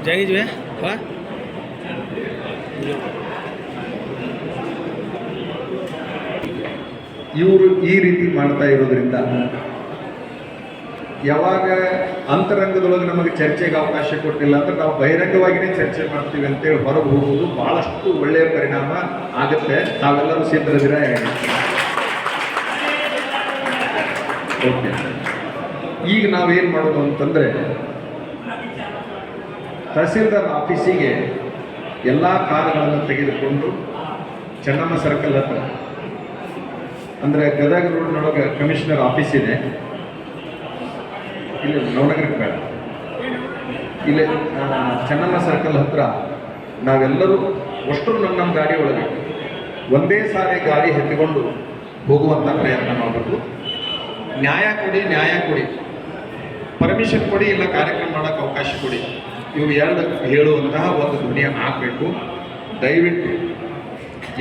जाएगी जो है वाह ಇವರು ಈ ರೀತಿ ಮಾಡ್ತಾ ಇರೋದ್ರಿಂದ ಯಾವಾಗ ಅಂತರಂಗದೊಳಗೆ ನಮಗೆ ಚರ್ಚೆಗೆ ಅವಕಾಶ ಕೊಟ್ಟಿಲ್ಲ ಅಂದ್ರೆ ನಾವು ಬಹಿರಂಗವಾಗಿಯೇ ಚರ್ಚೆ ಮಾಡ್ತೀವಿ ಅಂತೇಳಿ ಹೊರಗೆ ಹೋಗುವುದು ಬಹಳಷ್ಟು ಒಳ್ಳೆಯ ಪರಿಣಾಮ ಆಗುತ್ತೆ. ತಾವೆಲ್ಲರೂ ಸಿದ್ಧರಿದ್ದೀರಾ? ಓಕೆ, ಈಗ ನಾವೇನು ಮಾಡೋದು ಅಂತಂದರೆ ತಹಸೀಲ್ದಾರ್ ಆಫೀಸಿಗೆ ಎಲ್ಲ ಕಾರುಗಳನ್ನು ತೆಗೆದುಕೊಂಡು ಚೆನ್ನಮ್ಮ ಸರ್ಕಲ್ ಹತ್ರ ಅಂದರೆ ಗದಗ ರೋಡ್ನೊಳಗೆ ಕಮಿಷನರ್ ಆಫೀಸ್ ಇದೆ, ಇಲ್ಲಿ ನವನಗರಕ್ಕೆ ಬೇಡ, ಇಲ್ಲಿ ಚೆನ್ನಮ್ಮ ಸರ್ಕಲ್ ಹತ್ರ ನಾವೆಲ್ಲರೂ ಅಷ್ಟು ನಮ್ಮ ಗಾಡಿ ಒಳಗೆ ಒಂದೇ ಸಾರಿ ಗಾಡಿ ಎತ್ತಿಕೊಂಡು ಹೋಗುವಂಥ ಪ್ರಯತ್ನ ಮಾಡಬೇಕು. ನ್ಯಾಯ ಕೊಡಿ, ಪರ್ಮಿಷನ್ ಕೊಡಿ, ಇಲ್ಲ ಕಾರ್ಯಕ್ರಮ ಮಾಡೋಕ್ಕೆ ಅವಕಾಶ ಕೊಡಿ, ಇವು ಎರಡು ಹೇಳುವಂತಹ ಒಂದು ಧ್ವನಿಯ ಆಗಬೇಕು. ದಯವಿಟ್ಟು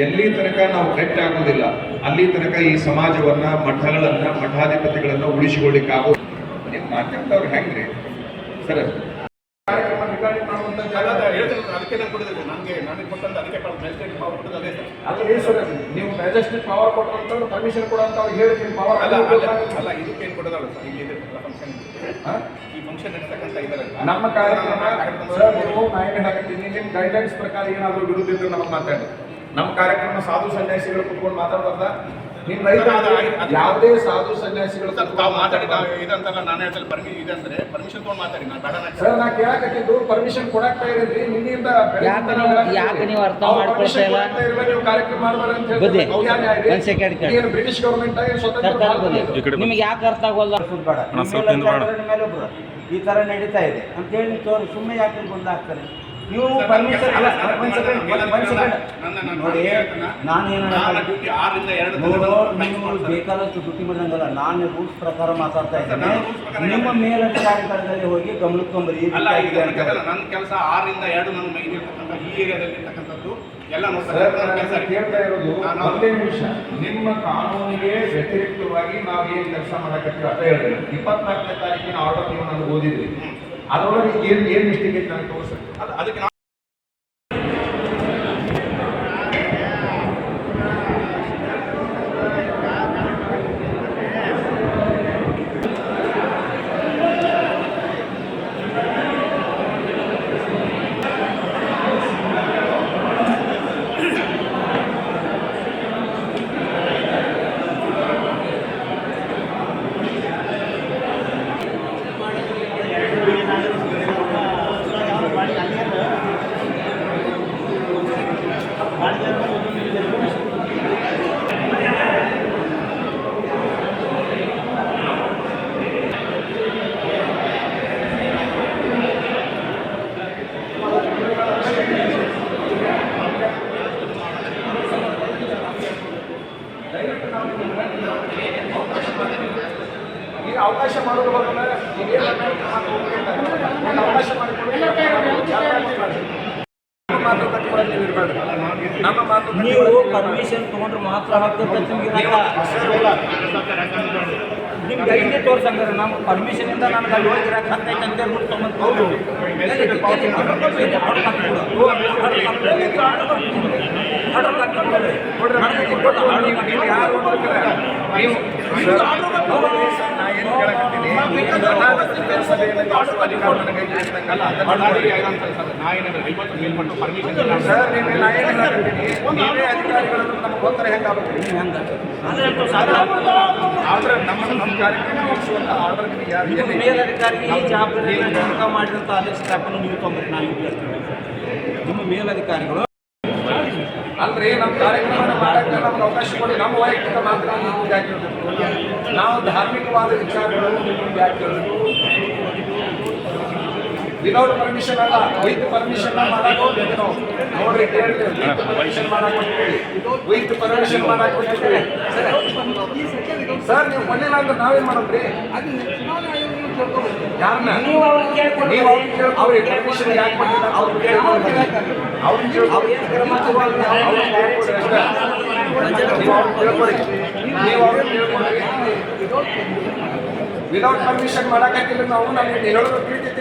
ಎಲ್ಲಿ ತನಕ ನಾವು ಗಟ್ಟಿ ಆಗೋದಿಲ್ಲ ಅಲ್ಲಿ ತನಕ ಈ ಸಮಾಜವನ್ನು, ಮಠಾಧಿಪತಿಗಳನ್ನು ಉಳಿಸಿಕೊಳ್ಳಿಕ್ಕಾಗೋ ನಿಮ್ಮ ಮಾಧ್ಯಮದವ್ರು ಹೆಂಗ್ರಿ ಸರ್ ಕಾರ್ಯಕ್ರಮ ರಿಗಾರ್ಡಿಂಗ್ ಮಾಡುವಂಥ ಅದಕ್ಕೆ ನನಗೆ ಕೊಟ್ಟಂತ ಅದಕ್ಕೆ ಮ್ಯಾಜಿಸ್ಟ್ರೇಟ್ ಪವರ್ ಕೊಟ್ಟದ್ದು ಅದೇ ಸರ್. ಅಲ್ಲ ಸರ್, ನೀವು ಮ್ಯಾಜಿಸ್ಟ್ರೇಟ್ ಪವರ್ ಕೊಟ್ಟಂತವ್ರು ಪರ್ಮಿಷನ್ ಕೊಡೋಂಥವ್ರು ಹೇಳಿ ನಿಮ್ಮ ಪವರ್ ಅಲ್ಲ ಇದಕ್ಕೇನು ಕೊಡೋದಲ್ಲ ಸರ್. ಈಗ ಇದೆ ಫಂಕ್ಷನ್, ಈ ಫಂಕ್ಷನ್ ನಡೀತಕ್ಕಂಥ ಇದರಲ್ಲಿ ನಮ್ಮ ಕಾರ್ಯಕ್ರಮ ಸರ್, ನೀವು ನಾನು ಹೇಳಾಕತ್ತೀನಿ, ನಿಮ್ಮ ಗೈಡ್ಲೈನ್ಸ್ ಪ್ರಕಾರ ಏನಾದರೂ ವಿರುದ್ಧ ಇದ್ರೆ ನಮಗೆ ಮಾತಾಡಿ. ನಮ್ಮ ಕಾರ್ಯಕ್ರಮ ಸಾಧು ಸನ್ಯಾಸಿಗಳು ಕುತ್ಕೊಂಡು ಮಾತಾಡೋದ, ನಿಮ್ಮ ರೈತ ಯಾವುದೇ ಸಾಧು ಸನ್ಯಾಸಿಗಳು ತಾವು ಮಾತಾಡಿ ಇದಂತಲ್ಲ. ನಾನು ಹೇಳ್ತಾರೆ ಇದಂದ್ರೆ ಪರ್ಮಿಷನ್ ತೊಗೊಂಡು ಮಾತಾಡಿ. ನಾನು ಬೇಡ ಸರ್, ನಾ ಕೇಳಾಕತ್ತಿದ್ದು ಪರ್ಮಿಷನ್ ಕೊಡಾಕ್ತಾ ಇದ್ರಿ ನಿನ್ನಿಂದ ಯಾಕೆ ನೀವು ಅರ್ಥ ಮಾಡ್ಕೊಳ್ತಾ ಇಲ್ಲ? ನೀವು ಕಾರ್ಯಕ್ರಮ ಮಾಡಬಾರ ಅಂತ ಹೇಳಿ ಏನು ಬ್ರಿಟಿಷ್ ಗವರ್ಮೆಂಟ್ ಆಗಿ ಸ್ವತಂತ್ರ ನಿಮ್ಗೆ ಯಾಕೆ ಅರ್ಥ ಆಗೋಲ್ಲ? ಈ ತರ ನಡೀತಾ ಇದೆ ಅಂತ ಹೇಳಿ ಸುಮ್ಮನೆ ಯಾಕೆ ಗೊಂದಲಾಗ್ತಾರೆ ನೀವು? ಪರ್ಮಿಷನ್ ನೋಡಿ, ನಾನೇನು ಬೇಕಾದಷ್ಟು ಡ್ಯೂಟಿ ಮಾಡಿದಂಗಲ್ಲ, ನಾನು ರೂಲ್ಸ್ ಪ್ರಕಾರ ಮಾತಾಡ್ತಾ ಇದ್ದೇನೆ. ನಿಮ್ಮ ಮೇಲಧಿಕಾರಿಗಳಲ್ಲಿ ಹೋಗಿ ಗಮನಿಸ್ಕೊಂಬರಿ. ನನ್ನ ಕೆಲಸ 6 ರಿಂದ 2 ನನ್ನ ಮೈನ್ ಇರ್ತಕ್ಕಂಥ ಈ ಏರಿಯಾದಲ್ಲಿ ಇರ್ತಕ್ಕಂಥದ್ದು ಎಲ್ಲ ಕೇಳ್ತಾ ಇರೋದು ಒಂದೇ ನಿಮಿಷ. ನಿಮ್ಮ ಕಾನೂನಿಗೆ ವ್ಯತಿರಿಕ್ತವಾಗಿ ನಾವು ಏನು ಕೆಲಸ ಮಾಡಕತ್ತೀವಿ ಅಂತ ಹೇಳಿದ್ರೆ 24ನೇ ತಾರೀಕಿನ ಆರ್ಡರ್ ನೀವು ನನಗೆ ಓದಿದ್ರಿ, ಅದರೊಳಗೆ ಏನು ಮಿಸ್ಟೇಕ್ ಐತೆ ನನಗೆ ತೋರಿಸ್ರಿ. ಅದಕ್ಕೆ ಅವಕಾಶ ಮಾಡೋದು ಬರೋಲ್ಲ, ಅವಕಾಶ ನೀವು ಪರ್ಮಿಷನ್ ತೊಗೊಂಡ್ರೆ ಮಾತ್ರ ನಿಮ್ಗೆ ಐದೇ ತೋರ್ಸಂಗಾರೆ ನಮ್ಮ ಪರ್ಮಿಷನಿಂದ ನನಗೆ ಅಲ್ಲಿ ಹೋಗಿರಕ್ಕೆ ಹತ್ತೈತೆ ಅಂತ ಹೇಳ್ಬಿಟ್ಟು ತೊಗೊಂಡು ಮೇಲಧಿಕಾರಿಗೆ ಈ ಜವಾಬ್ದಾರಿ ಮಾಡಿದಂಥ ಆದೇಶ ಸ್ಟಾಫನ್ನು ನೀವು ತೊಂಬರಿ. ನಾವು ನಿಮ್ಮ ಮೇಲಧಿಕಾರಿಗಳು ಅಲ್ರಿ ನಮ್ಮ ಕಾರ್ಯಕ್ರಮ ಮಾಡಕ್ಕೆ ನಮ್ಗೆ ಅವಕಾಶ ಕೊಡಿ. ನಮ್ಮ ವೈಯಕ್ತಿಕ ಮಾತ್ರ ನಾವು ಧಾರ್ಮಿಕವಾದ ವಿಚಾರಗಳು ಯಾಕೆ ವಿತೌಟ್ ಪರ್ಮಿಷನ್ ಅಲ್ಲ, ವಿತ್ ಪರ್ಮಿಷನ್ ಮಾಡಕ್ ಹೋಗ್ತೀವಿ ನಾವು. ನೋಡ್ರಿ ಪರ್ಮಿಷನ್ ಮಾಡಕ್ ಹೋಗ್ತೀವಿ, ವಿತ್ ಪರ್ಮಿಷನ್ ಮಾಡಕ್ ಹೋಗ್ತೀವಿ. ಸರ್ ನೀವು ಕೊಡ್ಲಿಲ್ಲ ಅಂದ್ರೆ ನಾವೇನ್ ಮಾಡೋದ್ರಿ? ಯಾರನ್ನ ನೀವು ಅವ್ರಿಗೆ ಪರ್ಮಿಷನ್ ಯಾಕೆ ಕೊಟ್ಟಿಲ್ಲ? ಅವ್ರಿಗೆ ಕೇಳ್ಕೊಳ್ತೀವಿ. ನೀವು ಅವ್ರಿಗೆ ಕೇಳ್ಕೊಳ್ರಿ. ವಿತೌಟ್ ಪರ್ಮಿಷನ್ ಮಾಡಕ್ಕಾಗಿಲ್ಲ ನಾವು. ನಮ್ಗೆ ಹೇಳೋದು ತಿಳಿತೈತಿ,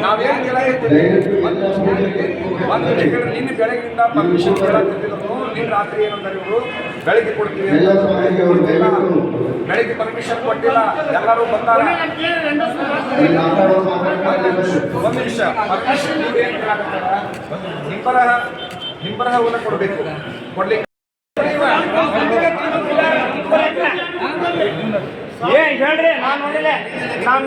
ನಾವೇನು ನಿನ್ನೆ ಬೆಳಗ್ಗಿಂದ ಪರ್ಮಿಷನ್ ಕೇಳತ್ತಿದ್ರು. ನಿನ್ನ ರಾತ್ರಿ ಏನಂದ್ರೆ ಇವರು ಬೆಳಗ್ಗೆ ಕೊಡ್ತೀವಿ, ಬೆಳಗ್ಗೆ ಪರ್ಮಿಷನ್ ಕೊಟ್ಟಿಲ್ಲ. ಎಲ್ಲರೂ ಬಂದಾರ. ಒಂದು ನಿಮಿಷ, ಪರ್ಮಿಷನ್ ನೀವು ಏನು ಕೇಳಾಕತ್ತಾರ? ಹಿಂಬರಹವನ್ನು ಕೊಡಬೇಕು. ಕೊಡ್ಲಿಕ್ಕೆ ಏನ್ ಹೇಳ್ರಿ, ನಾನು ನೋಡಿಲ್ಲ. ನಾನು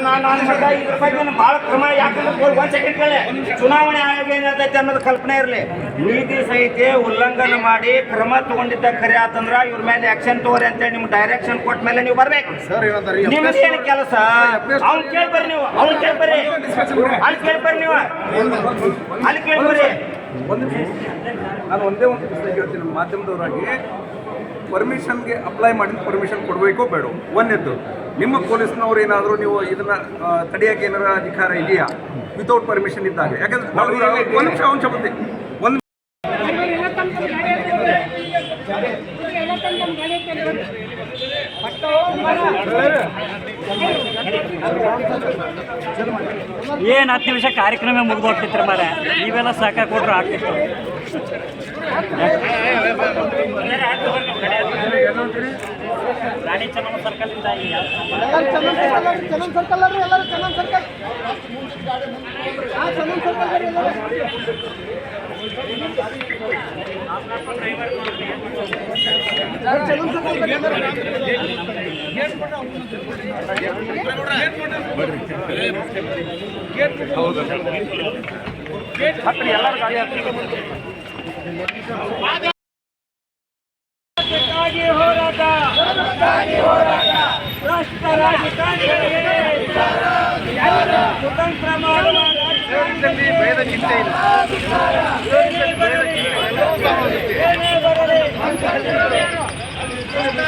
ಇದ್ರ ಬಗ್ಗೆ ಭಾಳ ಕ್ರಮ. ಯಾಕಂದ್ರೆ ಒಂದ್ ಸೆಕೆಂಡ್ ಕೇಳಿ, ಚುನಾವಣೆ ಆಯೋಗ ಏನಾಗ್ತೈತೆ ಅನ್ನೋದು ಕಲ್ಪನೆ ಇರಲಿ. ನೀತಿ ಸಂಹಿತೆ ಉಲ್ಲಂಘನೆ ಮಾಡಿ ಕ್ರಮ ತಗೊಂಡಿದ್ದ ಖರೆ ಆತಂದ್ರ ಇವ್ರ ಮೇಲೆ ಆಕ್ಷನ್ ತಗೋರಿ ಅಂತೇಳಿ ನಿಮ್ಗೆ ಡೈರೆಕ್ಷನ್ ಕೊಟ್ಟ ಮೇಲೆ ನೀವು ಬರ್ಬೇಕು. ನಿಮ್ದು ಏನು ಕೆಲಸ? ಅವ್ನು ಕೇಳ್ಬರ್ರಿ, ನೀವು ಅವ್ನು ಕೇಳ್ಬರ್ರಿ, ಅಲ್ಲಿ ಕೇಳ್ಬರ್ರಿ, ನೀವು ಅಲ್ಲಿ ಕೇಳ್ಬರ್ರಿ. ನಾನು ಒಂದೇ ಒಂದು ಪ್ರಶ್ನೆ ಕೇಳ್ತೀನಿ ನಮ್ಮ ಮಾಧ್ಯಮದವರಾಗಿ. ಪರ್ಮಿಷನ್ಗೆ ಅಪ್ಲೈ ಮಾಡಿದ ಪರ್ಮಿಷನ್ ಕೊಡಬೇಕೋ ಬೇಡ? ಒಂದೇದ್ದು, ನಿಮ್ಮ ಪೊಲೀಸ್ನವ್ರು ಏನಾದರೂ ನೀವು ಇದನ್ನ ತಡೆಯೋಕೆ ಏನಾರ ಅಧಿಕಾರ ಇದೆಯಾ ವಿತೌಟ್ ಪರ್ಮಿಷನ್ ಇದ್ದಾಗ? ಯಾಕಂದ್ರೆ ಒಂದು ನಿಮಿಷ ಬಂದೆ ಒಂದು ಏನು 10 ನಿಮಿಷ ಕಾರ್ಯಕ್ರಮ ಮುಗಿದು ಹೋಗ್ತಿತ್ತು ಮರ. ನೀವೆಲ್ಲ ಸಾಕ ಕೊಟ್ರು ಆಗ್ತಿತ್ತು. ರಾಣಿ ಚೆನ್ನಮ್ಮ ಸರ್ಕಲಿಂದ ಎಲ್ಲರೂ ಗಾಡಿ ಹೋರಾಟ, ರಾಷ್ಟ್ರ ರಾಜಕಾರಣಿಗಳಿಗೆ ಸ್ವತಂತ್ರ ಮಾಡುವ ಭೇದ ಚಿಂತೆ ಇಲ್ಲ.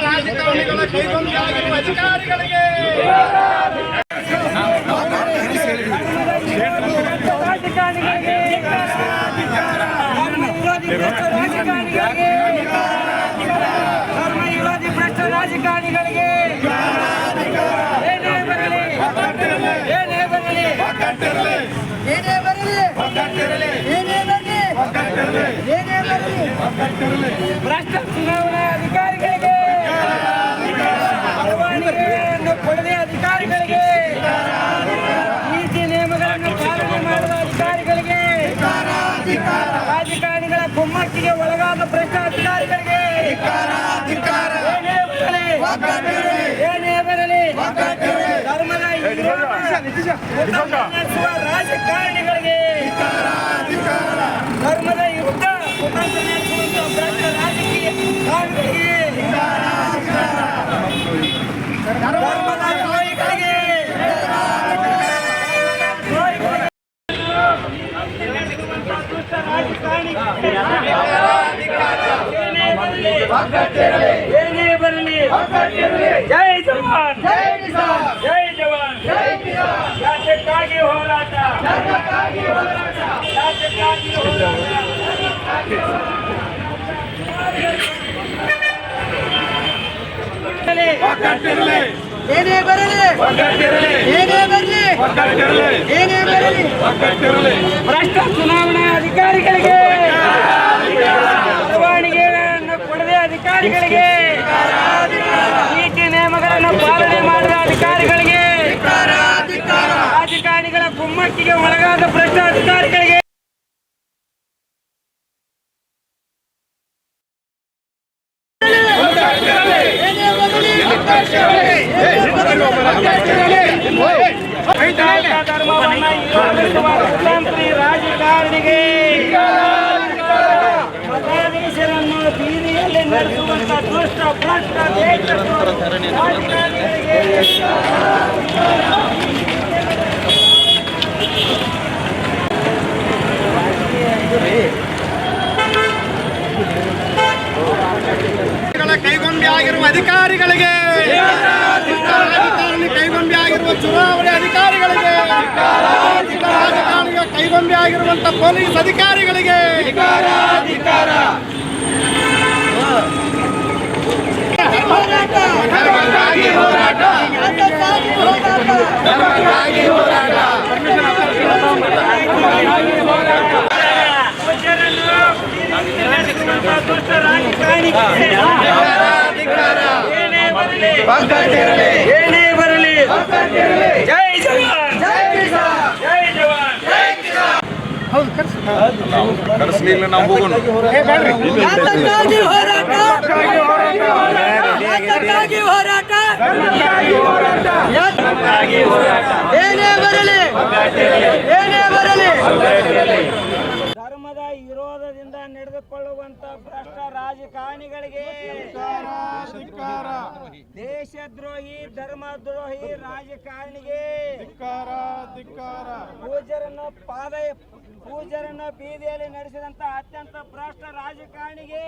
ರಾಜಕಾರಣಿಗಳ ಕೈಗೊಂಬೆಯಾಗಿರುವ ಅಧಿಕಾರಿಗಳಿಗೆ ರಾಜಕಾರಣಿಗಳಿಗೆ ಏನೇ ಬರಲಿ, ಏನೇ ಬರಲಿ, ಏನೇ ಬರಲಿ, ಏನೇ ಬರಲಿ, ಏನೇ ಬರಲಿ, ಭ್ರಷ್ಟ ಚುನಾವಣಾ ಅಧಿಕಾರಿಗಳಿಗೆ, ಪರವಾನಗಿಯನ್ನು ಕೊಡದೆ ಅಧಿಕಾರಿಗಳಿಗೆ, ನೀತಿ ನಿಯಮಗಳನ್ನು ಪಾಲನೆ ಮಾಡುವ ಅಧಿಕಾರಿಗಳಿಗೆ, ರಾಜಕಾರಣಿಗಳ ಕುಮ್ಮಕ್ಕಿಗೆ ಒಳಗಾದ ಭ್ರಷ್ಟ ಅಧಿಕಾರಿಗಳಿಗೆ ಏನೇ ಬರಲಿ, ಧರ್ಮದ ನಡೆಸುವ ರಾಜಕಾರಣಿಗಳಿಗೆ, ಧರ್ಮದ ಯುದ್ಧ ಕುತಂತ್ರ ನಡೆಸುವಂತಹ ಭ್ರಷ್ಟ ರಾಜಕೀಯ ಕಾರಣಗಳಿಗೆ, ಧರ್ಮದ ದ್ರೋಹಿಗಳಿಗೆ, ಏನೇ ಬರಲಿ, ಜೈ ಜವಾನ್, ಜೈ ಜವಾನ್, ರಾಜ್ಯಕ್ಕಾಗಿ ಹೋರಾಟ, ರಾಜ್ಯಕ್ಕಾಗಿ ಹೋರಾಟ. ಏನೇ ಬರಲಿ, ಏನೇ ಬರಲಿ, ಏನೇ ಬರಲಿ, ಭ್ರಷ್ಟ ಚುನಾವಣಾ ಅಧಿಕಾರಿಗಳಿಗೆ, ಪರವಾನಗಿಯನ್ನು ಕೊಡದೆ ಅಧಿಕಾರಿಗಳಿಗೆ, ನೀತಿ ನಿಯಮಗಳನ್ನು ಪಾಲನೆ ಮಾಡಿದ ಅಧಿಕಾರಿಗಳಿಗೆ, ರಾಜಕಾರಣಿಗಳ ಕುಮ್ಮಕ್ಕಿಗೆ ಒಳಗಾದ ಭ್ರಷ್ಟ ಅಧಿಕಾರಿಗಳಿಗೆ, ಧರ್ಮವನ್ನು ಕುತಂತ್ರಿ ರಾಜಕಾರಣಿಗೆ, ಮತಾಧೀಶರನ್ನು ಬೀದಿಯಲ್ಲಿ ನಡೆಸುವಂತ ದುಷ್ಟ ಭ್ರಷ್ಟ ರಾಜಕಾರಣಿಗಳಿಗೆ ಆಗಿರುವ ಅಧಿಕಾರಿಗಳಿಗೆ, ರಾಜಕಾರಣಿ ಕೈಗೊಂಬೆ ಆಗಿರುವ ಚುನಾವಣೆ ಅಧಿಕಾರಿಗಳಿಗೆ, ರಾಜಕಾರಣಿಗೆ ಕೈಗೊಂಬೆ ಆಗಿರುವಂತ ಪೊಲೀಸ್ ಅಧಿಕಾರಿಗಳಿಗೆ ಏನೇ ಬರಲಿ ಜೈ ಜವಾನ್, ಜೈ ಜವಾನ್. ಕರೆಸಲಿಲ್ಲ ನಾವು ಹೋಗೋಣ. ಯಾತಕ್ಕಾಗಿ ಹೋರಾಟ, ಯಾತಕ್ಕಾಗಿ ಹೋರಾಟ, ಏನೇ ಬರಲಿ, ಏನೇ ಬರಲಿ. ಧರ್ಮದ ವಿರೋಧದಿಂದ ನಡೆದುಕೊಳ್ಳುವಂತ ಭ್ರಷ್ಟ ರಾಜಕಾರಣಿಗಳಿಗೆ, ದೇಶದ್ರೋಹಿ ಧರ್ಮದ್ರೋಹಿ ರಾಜಕಾರಣಿಗೆ, ಪೂಜರನ್ನು ಬೀದಿಯಲ್ಲಿ ನಡೆಸಿದಂತ ಅತ್ಯಂತ ಭ್ರಷ್ಟ ರಾಜಕಾರಣಿಗೆ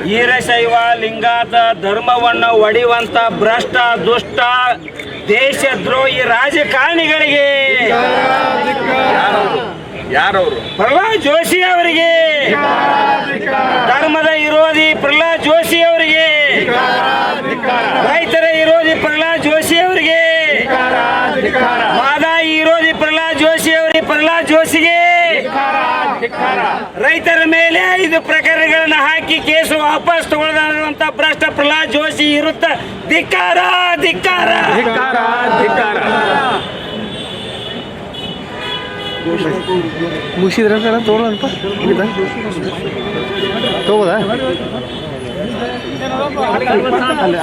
ವೀರಶೈವ ಲಿಂಗಾಯತ ಧರ್ಮವನ್ನು ಒಡೆಯುವಂತ ಭ್ರಷ್ಟ ದುಷ್ಟ ದೇಶದ್ರೋಹಿ ರಾಜಕಾರಣಿಗಳಿಗೆ, ಯಾರವರು? ಪ್ರಹ್ಲಾದ್ ಜೋಶಿ ಅವರಿಗೆ, ಧರ್ಮದ ವಿರೋಧಿ ಪ್ರಹ್ಲಾದ್ ಜೋಶಿ ಅವರಿಗೆ, ರೈತರ ವಿರೋಧಿ ಪ್ರಹ್ಲಾದ್ ಜೋಶಿ ಅವರಿಗೆ, ಮಾದಾಯಿ ವಿರೋಧಿ ಪ್ರಹ್ಲಾದ್ ಜೋಶಿ ಅವರಿಗೆ, ಪ್ರಹ್ಲಾದ್ ಜೋಶಿಗೆ, ರೈತರ ಮೇಲೆ 5 ಪ್ರಕರಣಗಳನ್ನು ಹಾಕಿ ಕೇಸು ವಾಪಸ್ ತಗೊಳ್ಳದಂತ ಭ್ರಷ್ಟ ಪ್ರಹ್ಲಾದ್ ಜೋಶಿ ಇರುತ್ತ ಧಿಕ್ಕಾರ, ಧಿಕ್ಕಾರ. ಮುಗಿಸಿದ್ರ ತೋಳಂತ ತಗೋದಾ?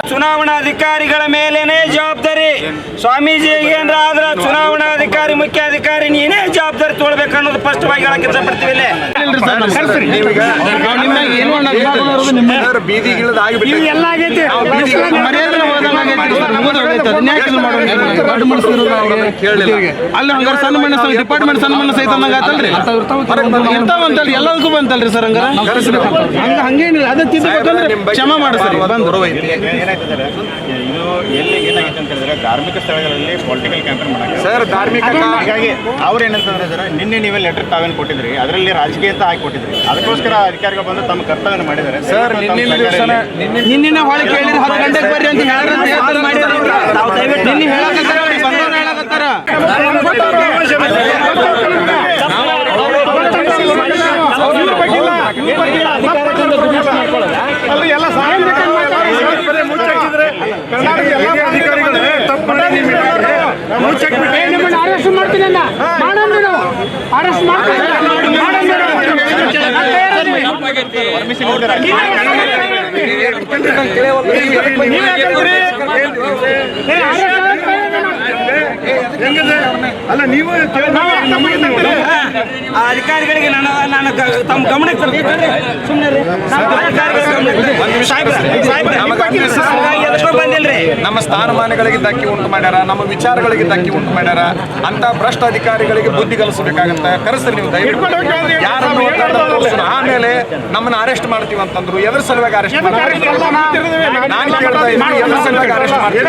ಚುನಾವಣಾಧಿಕಾರಿಗಳ ಮೇಲೇನೆ ಜವಾಬ್ದಾರಿ. ಸ್ವಾಮೀಜಿ ಏನ್ರ ಆದ್ರ ಚುನಾವಣಾಧಿಕಾರಿ ಮುಖ್ಯಾಧಿಕಾರಿ ನೀನೇ ಜವಾಬ್ದಾರಿ ತೊಗೊಳ್ಬೇಕು ಅನ್ನೋದು ಸ್ಪಷ್ಟವಾಗಿ ಹೇಳಕ್ ಇಷ್ಟಪಡ್ತೀವಿ. ಅಲ್ಲಿ ಹಂಗಾರ ಸನ್ಮಾನ ಡಿಪಾರ್ಟ್ಮೆಂಟ್ ಸನ್ಮಾನ ಸಹಿತ ಇಂಥವಂತಲ್ರಿ ಎಲ್ಲದಕ್ಕೂ ಬಂತಲ್ರಿ ಸರ್. ಹಂಗೇನಿಲ್ಲ, ಅದ ಕ್ಷಮ ಮಾಡಿ ಸರ್. ಇದು ಎಲ್ಲಿ ಏನಾಗಿತ್ತು ಅಂತ ಹೇಳಿದ್ರೆ ಧಾರ್ಮಿಕ ಸ್ಥಳಗಳಲ್ಲಿ ಪೊಲಿಟಿಕಲ್ ಕ್ಯಾಂಪೇನ್ ಮಾಡಕ್ಕೆ ಸರ್ ಧಾರ್ಮಿಕ ಹಾಗಾಗಿ ಅವ್ರು ಏನಂತಂದ್ರೆ ಸರ್, ನಿನ್ನೆ ನೀವೇ ಲೆಟರ್ ತಾವೇನು ಕೊಟ್ಟಿದ್ರಿ, ಅದರಲ್ಲಿ ರಾಜಕೀಯ ಅಂತ ಹಾಕಿ ಕೊಟ್ಟಿದ್ರಿ. ಅದಕ್ಕೋಸ್ಕರ ಅಧಿಕಾರಿಗಳು ಬಂದು ತಮ್ಮ ಕರ್ತವ್ಯ ಮಾಡಿದ್ದಾರೆ ಸರ್. ನಿನ್ನೆ ಹೊಳೆ ಕೇಳಿದ್ರೆ 10 ಗಂಟೆಗೆ ಬರ್ರಿ ಅಂತ ನಿನ್ನೆ ಹೇಳಕತ್ತಾರ. ಎಲ್ಲ ಅರೆಸ್ಟ್ ಮಾಡ್ತೀನಿ ಅಂದ ಅರೆಸ್ಟ್ ಮಾಡ್ತೀನಿ. ಅಲ್ಲ ನೀವು ಅಧಿಕಾರಿಗಳಿಗೆ ನಾನು ತಮ್ಮ ಗಮನಕ್ಕೆ ಬಂದಿಲ್ರಿ. ನಮ್ಮ ಸ್ಥಾನಮಾನಗಳಿಗೆ ಧಕ್ಕೆ ಉಂಟು ಮಾಡ್ಯಾರ, ನಮ್ಮ ವಿಚಾರಗಳಿಗೆ ಧಕ್ಕೆ ಉಂಟು ಮಾಡ್ಯಾರ ಅಂತ ಭ್ರಷ್ಟ ಅಧಿಕಾರಿಗಳಿಗೆ ಬುದ್ಧಿ ಕಲಿಸಬೇಕಾಗತ್ತೆ. ಕರೆಸ್ರಿ ನೀವು ಯಾರನ್ನು ಆಮೇಲೆ ನಮ್ಮನ್ನ ಅರೆಸ್ಟ್ ಮಾಡ್ತೀವಿ ಅಂತಂದ್ರು. ಎದ್ರ ಸಲುವಾಗಿ ಅರೆಸ್ಟ್ ಮಾಡ್ತಾರೆ? ನಾನು ಕೇಳ್ತಾ ಇದ್ದೀನಿ, ಎದ್ರ ಸಲುವಾಗಿ ಅರೆಸ್ಟ್ ಮಾಡ್ತಾರೆ?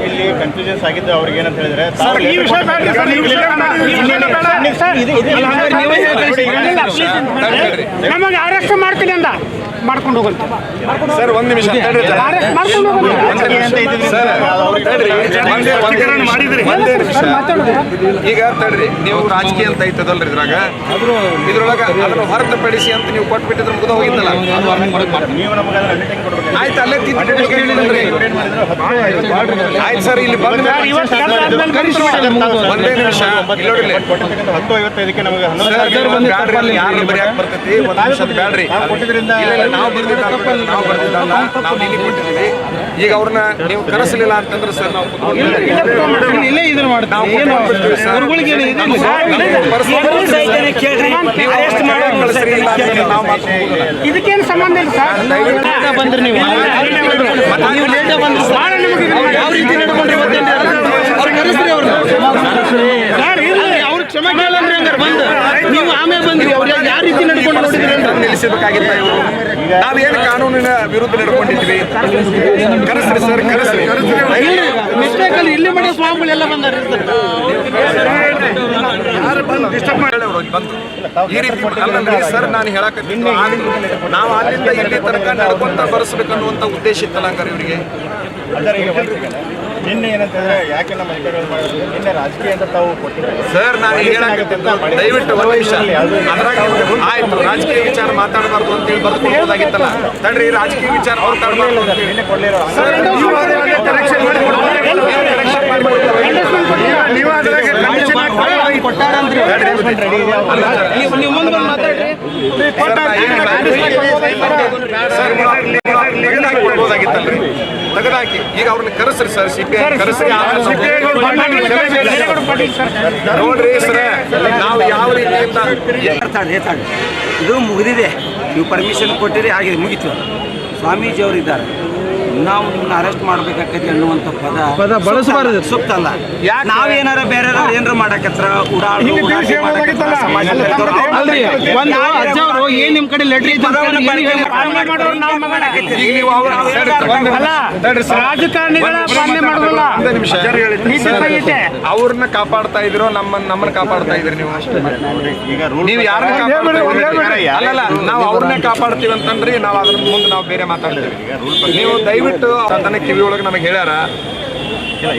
ಇಲ್ಲಿ ಕನ್ಫ್ಯೂಷನ್ಸ್ ಆಗಿದ್ದು ಅವ್ರಿಗೆ ಏನಂತ ಹೇಳಿದ್ರೆ ನಮಗೆ ಅರೆಸ್ಟ್ ಮಾಡ್ತೀನಿ ಅಂದ ಮಾಡ್ಕೊಂಡು ಹೋಗಂತ. ಸರ್ ಒಂದ್ ನಿಮಿಷ ಈಗ ತಡ್ರಿ, ನೀವು ರಾಜಕೀಯ ಅಂತ ಐತದಲ್ರಿ ಇದ್ರಾಗ, ಇದ್ರೊಳಗ ಅದನ್ನು ಹೊರತುಪಡಿಸಿ ಅಂತ ನೀವು ಕೊಟ್ಬಿಟ್ಟಿದ್ರೆ ಮುಗಿದ ಹೋಗಿದ್ದಲ್ಲ. ನೀವು ನಮಗೆ ಆಯ್ತು, ಅಲ್ಲೇ ತಿದ್ದುಪಡಿ ಆಯ್ತು ಸರ್, ಇಲ್ಲಿ ಬಂದ ಒಂದೇ ನಿಮಿಷ ಇಲ್ಲಿ ನೋಡಿಲ್ಲ. 10:55ಕ್ಕೆ ನಮಗೆ ಯಾರು ಬರೆಯಕ್ಕೆ ಬರ್ತೈತಿ, ಒಂದು ನಿಮಿಷ ಬ್ಯಾಡ್ರಿ. ನಾವು ಬರ್ದಿದ್ದಲ್ಲ, ನಾವು ನಿನ್ನೆ ಕೊಟ್ಟಿದ್ದೀವಿ. ಈಗ ಅವ್ರನ್ನ ನೀವು ಕರೆಸಲಿಲ್ಲ ಅಂತಂದ್ರೆ ಸರ್ ನಾವು ಇಲ್ಲೇ ಇದನ್ನ ಮಾಡ್ತೀವಿ. ಏನು ಅವ್ರುಗಳಿಗೆ ಏನು ಇದು ಇದಕ್ಕೇನು ಸಂಬಂಧ ಇಲ್ಲ ಸರ್. ಬಂದ್ರಿ ನೀವು ಲೇಟ್ ಬಂದ್ರಿ, ಯಾವ ರೀತಿ ನಡ್ಕೊಂಡ್ರಿ ಅವ್ರು ಕರೆಸ್ರಿ ಅವ್ರನ್ನ. ಅವ್ರು ಕ್ಷಮೆ ಕೇಳಂದ್ರಿ ಹಂಗಾರೆ ಬಂದು ನೀವು ಆಮೇಲೆ ಬಂದ್ರಿ. ಅವ್ರು ಯಾವ ರೀತಿ ನಡ್ಕೊಂಡು ನೋಡಿದ್ರಿ ಅಂತ ನಿಲ್ಲಿಸಬೇಕಾಗಿತ್ತ ಇವರು. ನಾವೇನು ಕಾನೂನಿನ ವಿರುದ್ಧ ನಡ್ಕೊಂಡಿದ್ವಿ. ಕರೆಸ್ರಿ ಸರ್, ಕರೆಸ್ರಿ. ಮಿಸ್ಟೇಕ್ ಅಲ್ಲಿ ಇಲ್ಲಿ ಮಾಡೋ ಸ್ವಾಮಿಗಳೆಲ್ಲ ಬಂದಾರೆ ಈ ರೀತಿ ಅಲ್ಲಂದ್ರಿ ಸರ್. ನಾನು ಹೇಳಕತ್ತೀನಿ, ನಾವು ಅಲ್ಲಿಂದ ಇಲ್ಲಿ ತನಕ ನಡ್ಕೊಂತ ಬರೆಸ್ಬೇಕನ್ನುವಂತ ಉದ್ದೇಶ ಇತ್ತಲ್ಲ ಹಂಗಾರೆ ಇವರಿಗೆ. ನಿನ್ನೆ ಏನಂತಂದ್ರೆ ಯಾಕೆ ನಮ್ಮ ಅಧಿಕಾರಿಗಳು ಮಾಡಿದ್ರು, ನಿನ್ನೆ ರಾಜಕೀಯ ಅಂತ ತಾವು ಕೊಟ್ಟಿದ್ದಾರೆ ಸರ್. ನಾನು ಹೇಳಕತ್ತಿದ್ದು ದಯವಿಟ್ಟು ಒಂದು ನಿಮಿಷ, ಅದ್ರಾಗ ಆಯ್ತು ರಾಜಕೀಯ ವಿಚಾರ ಮಾತಾಡಬಾರ್ದು ಅಂತೇಳಿ ಬರ್ದುಕೊಡ್ಬೋದಾಗಿತ್ತಲ್ಲ. ತಡ್ರಿ, ರಾಜಕೀಯ ವಿಚಾರ ಮಾತಾಡಬಾರ್ದು ನಿನ್ನೆ ಕೊಡಲಿಲ್ಲ. ಕೊಡ್ಬೋದಾಗಿತ್ತಲ್ರಿ, ತೆಗೆದಾಕಿ. ಈಗ ಅವ್ರನ್ನ ಕರೆಸ್ರಿ ಸರ್, CPI ಕರೆಸ್ರಿ. ನೋಡ್ರಿ ಸರ್, ನಾವು ಯಾವ ರೀತಿ ಇದು ಮುಗಿದಿದೆ. ನೀವು ಪರ್ಮಿಷನ್ ಕೊಟ್ಟಿರಿ, ಆಗಿದೆ, ಮುಗೀತು. ಸ್ವಾಮೀಜಿಯವರು ಇದ್ದಾರೆ, ನಾವು ನಿಮ್ಮನ್ನ ಅರೆಸ್ಟ್ ಮಾಡ್ಬೇಕಾಗತ್ತೆ ಅನ್ನುವಂಥ ಪದ ಬಳಸಬಾರದು, ಸೂಕ್ತ ಅಲ್ಲ. ನಾವೇನಾರ ಬೇರೆ ಏನಾರ ಮಾಡಕತ್ರ ಅಲ್ರಿ. ಒಂದು ಅಜ್ಜ ಅವರು ಏನ್ ನಿಮ್ ಕಡೆ ಲೆಟ್ರ್ ರಾಜಕಾರಣಿಗಳ ಪಾಲನೆ ಮಾಡೋದಿಲ್ಲ. ಅವ್ರನ್ನ ಕಾಪಾಡ್ತಾ ಇದ್ರು, ನಮ್ಮನ್ನ ಕಾಪಾಡ್ತಾ ಇದ್ರಿ ನೀವು. ಈಗ ನೀವು ಯಾರನ್ನ ಅಲ್ಲಲ್ಲ, ನಾವು ಅವ್ರನ್ನೇ ಕಾಪಾಡ್ತೀವಿ ಅಂತಂದ್ರಿ. ನಾವು ಅದ್ರ ಮುಂದೆ ನಾವು ಬೇರೆ ಮಾತಾಡ್ತೀವಿ. ನೀವು ದಯವಿಟ್ಟು ತನ್ನ ಕಿವಿ ಒಳಗೆ ನಮಗೆ ಹೇಳ್ಯಾರ.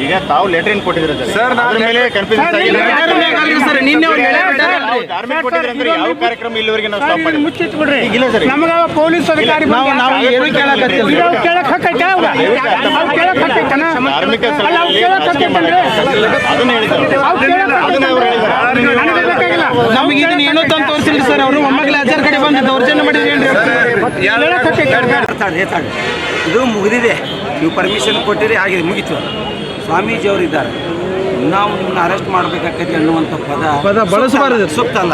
ಈಗ ತಾವು ಲೆಟರ್ ಏನ್ ಕೊಟ್ಟಿದ್ರೆ ಸರ್, ಅದ್ರ ಮೇಲೆ ಕನ್ಫ್ಯೂಷನ್ ಯಾವ ಕಾರ್ಯಕ್ರಮ ಇಲ್ಲಿವರೆಗೆ ನಾವು ಸ್ಟಾಪ್ ಮಾಡಿ ಮುಚ್ಚಿಟ್ಬಿಡ್ರಿ. ಇಲ್ಲ ಸರ್, ನಮಗ ಪೊಲೀಸ್ ಅಧಿಕಾರಿ ನಾವು ಏನು ಕೇಳಕತ್ತಿಲ್ಲ. ಧಾರ್ಮಿಕ ಅದನ್ನ ಹೇಳಿದ್ರು, ನಮಗೆ ಇದನ್ನ ಏನೋ ತಂದು ತೋರಿಸಿಲ್ಲ ಸರ್. ಅವರು ಒಮ್ಮಗಲೇ ಅಜ್ಜರ ಕಡೆ ಬಂದು ದೌರ್ಜನ್ಯ ಮಾಡಿದ್ರಿ. ಇದು ಮುಗಿದಿದೆ. ನೀವು ಪರ್ಮಿಷನ್ ಕೊಟ್ಟಿರಿ, ಆಗಿದೆ, ಮುಗೀತು. ಸ್ವಾಮೀಜಿಯವರು ಇದ್ದಾರೆ, ನಾವು ನಿಮ್ಮನ್ನ ಅರೆಸ್ಟ್ ಮಾಡ್ಬೇಕಾಗತ್ತೆ ಅನ್ನುವಂಥ ಪದ ಬಳಸಬಾರದು, ಸೂಕ್ತ ಅಲ್ಲ.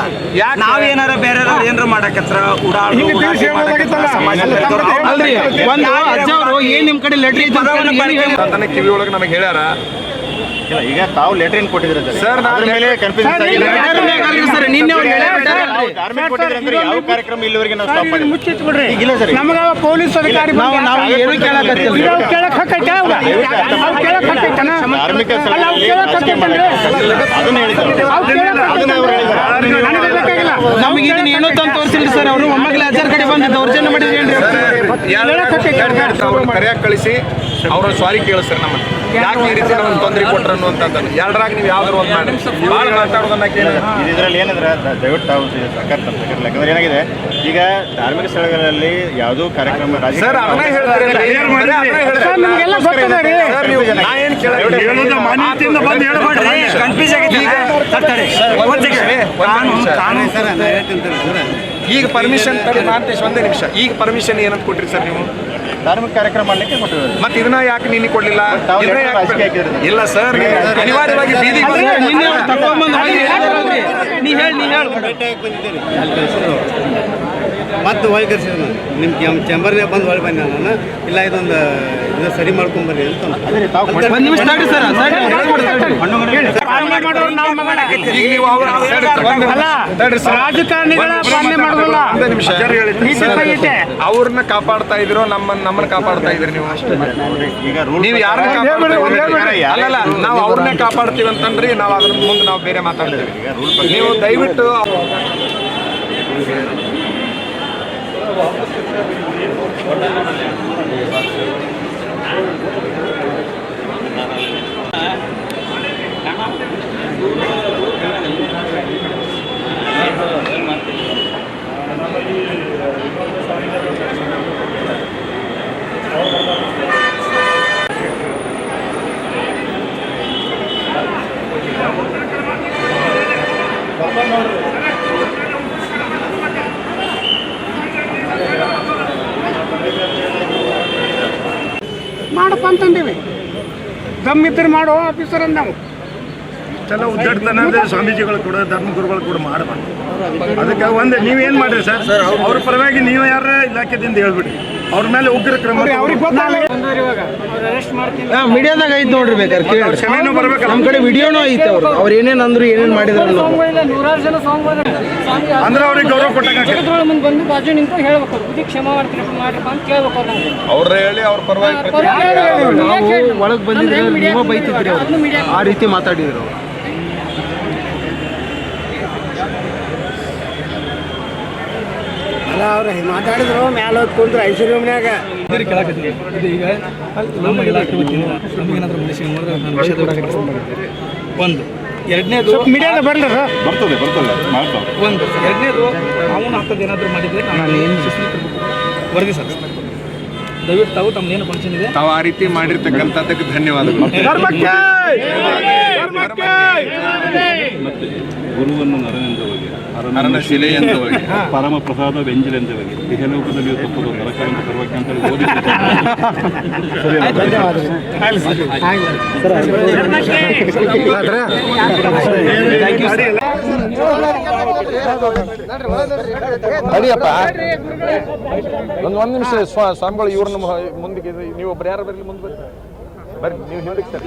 ನಾವೇನಾರ ಬೇರೆ ಏನಾರ ಮಾಡಕತ್ರ ಅಲ್ರಿ. ಒಂದು ಅಜ್ಜ ಅವರು ಏನ್ ನಿಮ್ ಕಡೆ ಲೆಟ್ರ್ ತನ್ನ ಕಿವಿ ಒಳಗೆ ನಮಗೆ ಹೇಳ್ಯಾರ. ಈಗ ತಾವು ಲೆಟರ್ ಏನ್ ಕೊಟ್ಟಿದ್ರೆ ಸರ್, ಅದ್ರ ಮೇಲೆ ಕನ್ಫ್ಯೂಷನ್ ನಿನ್ನೆ ಯಾವ ಕಾರ್ಯಕ್ರಮ ಇಲ್ಲಿವರೆಗೆ ನಾವು ಸ್ಟಾಪ್ ಮಾಡಿ ಮುಚ್ಚಿಟ್ಬಿಡ್ರಿ. ಇಲ್ಲ ಸರ್, ನಮಗ ಪೊಲೀಸ್ ಅಧಿಕಾರಿ ನಾವು ಏನು ಕೇಳಕತ್ತಿಲ್ಲ. ಧಾರ್ಮಿಕ ಅದನ್ನ ಹೇಳಿದ್ರು, ನಮಗೆ ಇದನ್ನ ಏನೋ ತಂದು ತೋರಿಸಿಲ್ಲ ಸರ್. ಅವರು ಒಮ್ಮಗಲೇ ಅಜ್ಜರ ಕಡೆ ಬಂದು ದೌರ್ಜನ್ಯ ಮಾಡಿದ್ರಿ. ಅವ್ರನ್ನ ಕರೆಯಾಗಿ ಕಳಿಸಿ ಅವ್ರ ಸಾರಿ ಕೇಳಿಸ್ತಾರೆ. ನಮ್ಮನ್ನು ಯಾಕೆ ಈ ರೀತಿ ನಮ್ಗೆ ತೊಂದರೆ ಕೊಟ್ರ ಅನ್ನುವಂಥದ್ದನ್ನು ಎರಡರಾಗ ನೀವು ಯಾವ್ದಾರು ಒಂದು ಮಾಡಿ ಭಾಳ ಮಾತಾಡೋದನ್ನ ಕೇಳಿ. ಇದರಲ್ಲಿ ಏನಂದ್ರೆ ದಯವಿಟ್ಟು ತಾವು ಸರ್ಕಾರ ತಪ್ಪಿರಲಿಲ್ಲ. ಯಾಕಂದ್ರೆ ಏನಾಗಿದೆ, ಈಗ ಧಾರ್ಮಿಕ ಸ್ಥಳಗಳಲ್ಲಿ ಯಾವುದೋ ಕಾರ್ಯಕ್ರಮ ಸರ್, ಅದನ್ನ ಹೇಳ್ತಾರೆ. ನಾ ಏನು ಈಗ ಪರ್ಮಿಷನ್ ಮಾಂತೇಶ್ ಒಂದೇ ನಿಮಿಷ. ಈಗ ಪರ್ಮಿಷನ್ ಏನಂತ ಕೊಟ್ರಿ ಸರ್ ನೀವು? ಧಾರ್ಮಿಕ ಕಾರ್ಯಕ್ರಮ ಮಾಡಲಿಕ್ಕೆ ಕೊಟ್ಟಿದ್ದಾರೆ. ಮತ್ತೆ ಇದನ್ನ ಯಾಕೆ ನಿನ್ನೆ ಕೊಡ್ಲಿಲ್ಲ? ಇಲ್ಲ ಸರ್, ಅನಿವಾರ್ಯವಾಗಿ ಬೀದಿ ಮತ್ತೆ ಒಳಗೆ ಕರ್ಸಿದ್ರು. ನಿಮ್ಮ ಚೇಂಬರ್ನಾಗ ಬಂದು ಒಳಗೆ ಬಂದೆ ನಾನು. ಇಲ್ಲ ಇದೊಂದು ಇದು ಸರಿ ಮಾಡ್ಕೊಂಬರ್ರಿ ಅಂತ. ರಾಜಕಾರಣಿಗಳ ಪಾಲನೆ ಮಾಡೋದಿಲ್ಲ. ಅವ್ರನ್ನ ಕಾಪಾಡ್ತಾ ಇದ್ರು, ನಮ್ಮನ್ನ ಕಾಪಾಡ್ತಾ ಇದ್ರಿ ನೀವು. ಈಗ ನೀವು ಯಾರನ್ನ ಅಲ್ಲಲ್ಲ, ನಾವು ಅವ್ರನ್ನೇ ಕಾಪಾಡ್ತೀವಿ ಅಂತಂದ್ರಿ. ನಾವು ಅದ್ರ ಮುಂದೆ ನಾವು ಬೇರೆ ಮಾತಾಡ್ತೀವಿ. ನೀವು ದಯವಿಟ್ಟು ಮಾಡಪ್ಪ ಅಂತಂದೀವಿ. ದಮ್ಮಿದ್ರೆ ಮಾಡೋ ಆಫೀಸರ್ ಅಂದ ನಾವು. ಎಲ್ಲ ಉದ್ದಾಡ್ತಾನೆ ಅಂದರೆ ಸ್ವಾಮೀಜಿಗಳು ಕೂಡ ಧರ್ಮಗುರುಗಳು ಕೂಡ ಮಾಡಬಾರ್ದು. ಅದಕ್ಕೆ ಒಂದು ನೀವೇನು ಮಾಡಿರಿ ಸರ್, ಅವ್ರ ಪರವಾಗಿ ನೀವು ಯಾರ ಇಲಾಖೆದಿಂದ ಹೇಳ್ಬಿಡಿ, ಅವ್ರ ಮೇಲೆ ಉಗ್ರ ಕ್ರಮ. ಅವ್ರಿಗೆ ಗೊತ್ತಾಗಲ್ಲ. ಮೀಡಿಯಾದಾಗ ಐತೆ ನೋಡ್ರಿ, ಬೇಕಾದ್ರೆ ಕೇಳಿ. ಕ್ಷಮೆನೂ ಬರ್ಬೇಕಲ್ಲ, ನಮ್ಮ ಕಡೆ ವಿಡಿಯೋನೂ ಐತೆ. ಅವ್ರು ಏನೇನು ಅಂದ್ರು, ಏನೇನು ಮಾಡಿದ್ರು ಅಂದ್ರೆ ಅವ್ರಿಗೆ ಗೌರವ ಕೊಟ್ಟಾಗ ಮುಂದೆ ಬಂದು ಬಾಜು ನಿಂತು ಹೇಳ್ಬೇಕು, ಬುದ್ಧಿ ಕ್ಷಮೆ ಮಾಡ್ರಪ್ಪ ಅಂತ ಕೇಳ್ಬೇಕು ಅವ್ರನ್ನ. ಅವ್ರ ಹೇಳಿ ಅವ್ರ ಪರವಾಗಿ ನಾವು ಒಳಗೆ ಬಂದಿದ್ರೆ ನೀವು ಬೈತಿದ್ರಿ ಅವ್ರು, ಆ ರೀತಿ ಮಾತಾಡಿದ್ರು. ಅಲ್ಲ ಅವ್ರು ಮಾತಾಡಿದ್ರು ಮ್ಯಾಲ ಹೊತ್ಕೊಂಡ್ರು ಐಶ್ವರ್ಯ ಮನ್ಯಾಗ. ಈಗ ನಮ್ಮ ಇಲಾಖೆ ವತಿಯಿಂದ ನಮಗೇನಾದ್ರೂ ಮನುಷ್ಯನಿಗೆ ನೋಡಿದ್ರೆ ನಾನು ವಿಷಯ ಒಂದು ಎರಡನೇದು ಮೀಡಿಯಾದ ಬರಲ್ಲ ಬರ್ತದೆ ಒಂದು ಎರಡನೇದು ಅವನು ಅಂಥದ್ದು ಏನಾದರೂ ಮಾಡಿದರೆ ನಾನು ಏನು ವರದಿ ಸಲ್ಲಿಸ್ತಾರೆ. ದಯವಿಟ್ಟು ತಾವು ತಮ್ಮದೇನು ಫಂಕ್ಷನ್ ಇದೆ ತಾವು ಆ ರೀತಿ ಮಾಡಿರ್ತಕ್ಕಂಥದ್ದಕ್ಕೆ ಧನ್ಯವಾದಗಳು. ಗುರುವನ್ನು ನರನೆಂದು ಹೋಗಿ ಅರನ ಶಿಲೆಯೆಂದು ಹೋಗಿ ಪರಮ ಪ್ರಸಾದ ವ್ಯಂಜನೆಂದು ಹೋಗಿ ಇಹಲೋಕದಲ್ಲಿ ತಪ್ಪದು ನರಕವೆಂದು ಸರ್ವಕ್ಕೆ ಅಂತ ಹೇಳಿ ಓದಿ. ಅಡಿಯಪ್ಪ ಒಂದು ನಿಮಿಷ ಸ್ವಾಮಿಗಳು ಇವ್ರನ್ನ ಮುಂದಕ್ಕೆ ನೀವು ಒಬ್ರು ಯಾರು ಬರಲಿ ಮುಂದೆ ಬರ್ರಿ ನೀವು ಹಿಂದಕ್ಕೆ ಸರ್.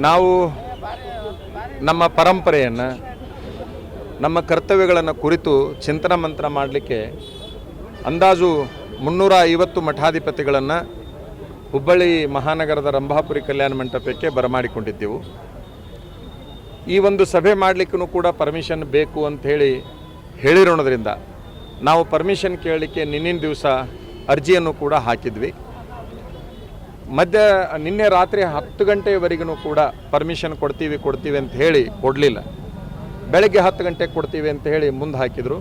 ನಾವು ನಮ್ಮ ಪರಂಪರೆಯನ್ನು, ನಮ್ಮ ಕರ್ತವ್ಯಗಳನ್ನು ಕುರಿತು ಚಿಂತನ ಮಂಥನ ಮಾಡಲಿಕ್ಕೆ ಅಂದಾಜು 350 ಮಠಾಧಿಪತಿಗಳನ್ನು ಹುಬ್ಬಳ್ಳಿ ಮಹಾನಗರದ ರಂಭಾಪುರಿ ಕಲ್ಯಾಣ ಮಂಟಪಕ್ಕೆ ಬರಮಾಡಿಕೊಂಡಿದ್ದೆವು. ಈ ಒಂದು ಸಭೆ ಮಾಡಲಿಕ್ಕೂ ಕೂಡ ಪರ್ಮಿಷನ್ ಬೇಕು ಅಂಥೇಳಿ ಹೇಳಿರೋದ್ರಿಂದ ನಾವು ಪರ್ಮಿಷನ್ ಕೇಳಲಿಕ್ಕೆ ನಿನ್ನಿನ ದಿವಸ ಅರ್ಜಿಯನ್ನು ಕೂಡ ಹಾಕಿದ್ವಿ. ನಿನ್ನೆ ರಾತ್ರಿ 10 ಗಂಟೆಯವರೆಗೂ ಕೂಡ ಪರ್ಮಿಷನ್ ಕೊಡ್ತೀವಿ ಅಂತ ಹೇಳಿ ಕೊಡಲಿಲ್ಲ. ಬೆಳಗ್ಗೆ 10 ಗಂಟೆಗೆ ಕೊಡ್ತೀವಿ ಅಂತ ಹೇಳಿ ಮುಂದೆ ಹಾಕಿದರು.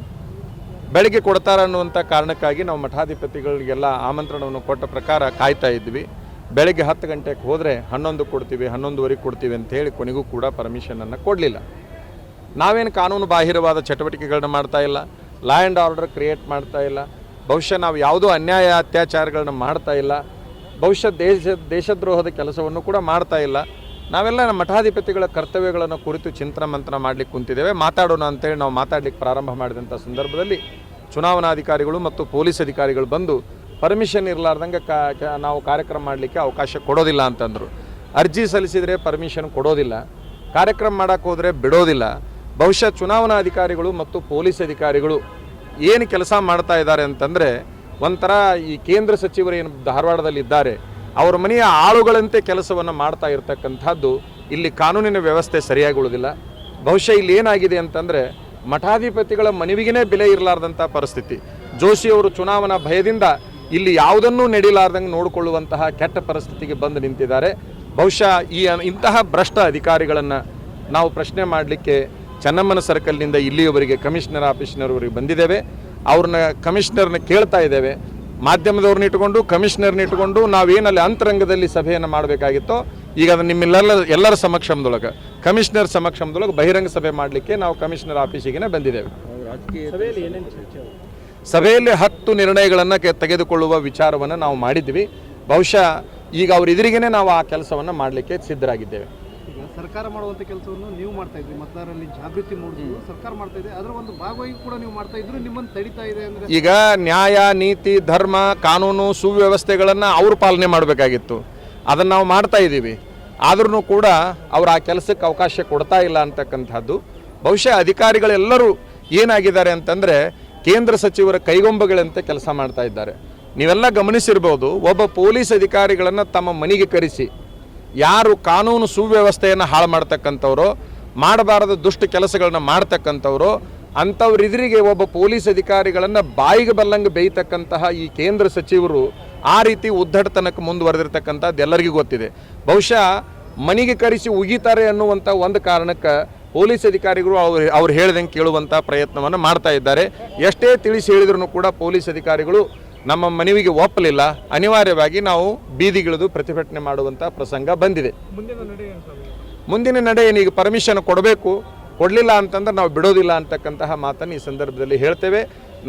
ಬೆಳಗ್ಗೆ ಕೊಡ್ತಾರೆ ಅನ್ನುವಂಥ ಕಾರಣಕ್ಕಾಗಿ ನಾವು ಮಠಾಧಿಪತಿಗಳಿಗೆಲ್ಲ ಆಮಂತ್ರಣವನ್ನು ಕೊಟ್ಟ ಪ್ರಕಾರ ಕಾಯ್ತಾ ಇದ್ವಿ. ಬೆಳಗ್ಗೆ 10 ಗಂಟೆಗೆ ಹೋದರೆ 11 ಕೊಡ್ತೀವಿ, 11:15 ಕೊಡ್ತೀವಿ ಅಂತ ಹೇಳಿ ಕೊನೆಗೂ ಕೂಡ ಪರ್ಮಿಷನನ್ನು ಕೊಡಲಿಲ್ಲ. ನಾವೇನು ಕಾನೂನು ಬಾಹಿರವಾದ ಚಟುವಟಿಕೆಗಳನ್ನ ಮಾಡ್ತಾ ಇಲ್ಲ, ಲಾ ಆ್ಯಂಡ್ ಆರ್ಡರ್ ಕ್ರಿಯೇಟ್ ಮಾಡ್ತಾ ಇಲ್ಲ, ಬಹುಶಃ ನಾವು ಯಾವುದೋ ಅನ್ಯಾಯ ಅತ್ಯಾಚಾರಗಳನ್ನ ಮಾಡ್ತಾ ಇಲ್ಲ, ಬಹುಶಃ ದೇಶದ್ರೋಹದ ಕೆಲಸವನ್ನು ಕೂಡ ಮಾಡ್ತಾ ಇಲ್ಲ. ನಾವೆಲ್ಲ ನಮ್ಮ ಮಠಾಧಿಪತಿಗಳ ಕರ್ತವ್ಯಗಳನ್ನು ಕುರಿತು ಚಿಂತನ ಮಂಥನ ಮಾಡಲಿಕ್ಕೆ ಕುಂತಿದ್ದೇವೆ. ಮಾತಾಡೋಣ ಅಂತೇಳಿ ನಾವು ಮಾತಾಡಲಿಕ್ಕೆ ಪ್ರಾರಂಭ ಮಾಡಿದಂಥ ಸಂದರ್ಭದಲ್ಲಿ ಚುನಾವಣಾಧಿಕಾರಿಗಳು ಮತ್ತು ಪೊಲೀಸ್ ಅಧಿಕಾರಿಗಳು ಬಂದು ಪರ್ಮಿಷನ್ ಇರಲಾರ್ದಂಗೆ ನಾವು ಕಾರ್ಯಕ್ರಮ ಮಾಡಲಿಕ್ಕೆ ಅವಕಾಶ ಕೊಡೋದಿಲ್ಲ ಅಂತಂದರು. ಅರ್ಜಿ ಸಲ್ಲಿಸಿದರೆ ಪರ್ಮಿಷನ್ ಕೊಡೋದಿಲ್ಲ, ಕಾರ್ಯಕ್ರಮ ಮಾಡೋಕ್ಕೆ ಹೋದರೆ ಬಿಡೋದಿಲ್ಲ. ಬಹುಶಃ ಚುನಾವಣಾಧಿಕಾರಿಗಳು ಮತ್ತು ಪೊಲೀಸ್ ಅಧಿಕಾರಿಗಳು ಏನು ಕೆಲಸ ಮಾಡ್ತಾ ಇದ್ದಾರೆ ಅಂತಂದರೆ, ಒಂಥರ ಈ ಕೇಂದ್ರ ಸಚಿವರು ಏನು ಧಾರವಾಡದಲ್ಲಿದ್ದಾರೆ ಅವರ ಮನೆಯ ಆಳುಗಳಂತೆ ಕೆಲಸವನ್ನು ಮಾಡ್ತಾ ಇರತಕ್ಕಂಥದ್ದು. ಇಲ್ಲಿ ಕಾನೂನಿನ ವ್ಯವಸ್ಥೆ ಸರಿಯಾಗಿ ಉಳಿದಿಲ್ಲ. ಬಹುಶಃ ಇಲ್ಲಿ ಏನಾಗಿದೆ ಅಂತಂದರೆ, ಮಠಾಧಿಪತಿಗಳ ಮನವಿಗೆ ಬೆಲೆ ಇರಲಾರ್ದಂಥ ಪರಿಸ್ಥಿತಿ. ಜೋಶಿಯವರು ಚುನಾವಣಾ ಭಯದಿಂದ ಇಲ್ಲಿ ಯಾವುದನ್ನೂ ನಡೀಲಾರ್ದಂಗೆ ನೋಡಿಕೊಳ್ಳುವಂತಹ ಕೆಟ್ಟ ಪರಿಸ್ಥಿತಿಗೆ ಬಂದು ನಿಂತಿದ್ದಾರೆ. ಬಹುಶಃ ಇಂತಹ ಭ್ರಷ್ಟ ಅಧಿಕಾರಿಗಳನ್ನು ನಾವು ಪ್ರಶ್ನೆ ಮಾಡಲಿಕ್ಕೆ ಚೆನ್ನಮ್ಮನ ಸರ್ಕಲ್ನಿಂದ ಇಲ್ಲಿಯವರೆಗೆ ಕಮಿಷನರ್ ಆಫೀಸ್ನವರಿಗೆ ಬಂದಿದ್ದೇವೆ. ಅವ್ರನ್ನ ಕಮಿಷನರ್ನ ಕೇಳ್ತಾ ಇದ್ದೇವೆ. ಮಾಧ್ಯಮದವ್ರನ್ನ ಇಟ್ಕೊಂಡು ಕಮಿಷನರ್ನ ಇಟ್ಕೊಂಡು ನಾವೇನಲ್ಲಿ ಅಂತರಂಗದಲ್ಲಿ ಸಭೆಯನ್ನು ಮಾಡಬೇಕಾಗಿತ್ತೋ ಈಗ ಅದನ್ನು ಎಲ್ಲರ ಸಮಕ್ಷಮದೊಳಗೆ, ಕಮಿಷನರ್ ಸಮಕ್ಷಮದೊಳಗೆ ಬಹಿರಂಗ ಸಭೆ ಮಾಡಲಿಕ್ಕೆ ನಾವು ಕಮಿಷನರ್ ಆಫೀಸಿಗೆ ಬಂದಿದ್ದೇವೆ. ಸಭೆಯಲ್ಲಿ 10 ನಿರ್ಣಯಗಳನ್ನು ತೆಗೆದುಕೊಳ್ಳುವ ವಿಚಾರವನ್ನು ನಾವು ಮಾಡಿದ್ವಿ. ಬಹುಶಃ ಈಗ ಅವ್ರ ಎದುರಿಗೇ ನಾವು ಆ ಕೆಲಸವನ್ನು ಮಾಡಲಿಕ್ಕೆ ಸಿದ್ಧರಾಗಿದ್ದೇವೆ. ಸರ್ಕಾರ ಮಾಡುವಂಥ ಕೆಲಸವನ್ನು ನೀವು ಮಾಡ್ತಾ ಇದ್ರಿ, ಮತದಾರರಲ್ಲಿ ಜಾಗೃತಿ ಮೂಡಿಸೋದು ಸರ್ಕಾರ ಮಾಡ್ತಾ ಇದೆ, ಅದರ ಒಂದು ಭಾಗವಾಗಿ ಕೂಡ ನೀವು ಮಾಡ್ತಾ ಇದ್ರು, ನಿಮ್ಮನ್ನು ತಡೀತಾ ಇದೆ ಅಂದರೆ ಈಗ ನ್ಯಾಯ, ನೀತಿ, ಧರ್ಮ, ಕಾನೂನು, ಸುವ್ಯವಸ್ಥೆಗಳನ್ನು ಅವರು ಪಾಲನೆ ಮಾಡಬೇಕಾಗಿತ್ತು. ಅದನ್ನು ನಾವು ಮಾಡ್ತಾ ಇದ್ದೀವಿ. ಆದ್ರೂ ಕೂಡ ಅವರು ಆ ಕೆಲಸಕ್ಕೆ ಅವಕಾಶ ಕೊಡ್ತಾ ಇಲ್ಲ ಅಂತಕ್ಕಂಥದ್ದು. ಬಹುಶಃ ಅಧಿಕಾರಿಗಳೆಲ್ಲರೂ ಏನಾಗಿದ್ದಾರೆ ಅಂತಂದರೆ, ಕೇಂದ್ರ ಸಚಿವರ ಕೈಗೊಂಬೆಗಳಂತೆ ಕೆಲಸ ಮಾಡ್ತಾ ಇದ್ದಾರೆ. ನೀವೆಲ್ಲ ಗಮನಿಸಿರ್ಬೋದು, ಒಬ್ಬ ಪೊಲೀಸ್ ಅಧಿಕಾರಿಗಳನ್ನು ತಮ್ಮ ಮನೆಗೆ ಕರೆಸಿ ಯಾರು ಕಾನೂನು ಸುವ್ಯವಸ್ಥೆಯನ್ನು ಹಾಳು ಮಾಡ್ತಕ್ಕಂಥವ್ರು, ಮಾಡಬಾರದ ದುಷ್ಟ ಕೆಲಸಗಳನ್ನ ಮಾಡ್ತಕ್ಕಂಥವ್ರು, ಅಂಥವ್ರ ಎದುರಿಗೆ ಒಬ್ಬ ಪೊಲೀಸ್ ಅಧಿಕಾರಿಗಳನ್ನು ಬಾಯಿಗೆ ಬಲ್ಲಂಗೆ ಬೇಯ್ತಕ್ಕಂತಹ ಈ ಕೇಂದ್ರ ಸಚಿವರು ಆ ರೀತಿ ಉದ್ದಟತನಕ್ಕೆ ಮುಂದುವರೆದಿರ್ತಕ್ಕಂಥದ್ದು ಎಲ್ಲರಿಗೂ ಗೊತ್ತಿದೆ. ಬಹುಶಃ ಮನೆಗೆ ಕರೆಸಿ ಉಗಿತಾರೆ ಅನ್ನುವಂಥ ಒಂದು ಕಾರಣಕ್ಕೆ ಪೊಲೀಸ್ ಅಧಿಕಾರಿಗಳು ಅವ್ರು ಹೇಳ್ದಂಗೆ ಕೇಳುವಂಥ ಪ್ರಯತ್ನವನ್ನು ಮಾಡ್ತಾ ಇದ್ದಾರೆ. ಎಷ್ಟೇ ತಿಳಿಸಿ ಹೇಳಿದ್ರೂ ಕೂಡ ಪೊಲೀಸ್ ಅಧಿಕಾರಿಗಳು ನಮ್ಮ ಮನವಿಗೆ ಒಪ್ಪಲಿಲ್ಲ. ಅನಿವಾರ್ಯವಾಗಿ ನಾವು ಬೀದಿಗಿಳಿದು ಪ್ರತಿಭಟನೆ ಮಾಡುವಂಥ ಪ್ರಸಂಗ ಬಂದಿದೆ. ಮುಂದಿನ ನಡೆ ಏನೀಗ ಪರ್ಮಿಷನ್ ಕೊಡಬೇಕು, ಕೊಡಲಿಲ್ಲ ಅಂತಂದ್ರೆ ನಾವು ಬಿಡೋದಿಲ್ಲ ಅಂತಕ್ಕಂತಹ ಮಾತನ್ನು ಈ ಸಂದರ್ಭದಲ್ಲಿ ಹೇಳ್ತೇವೆ.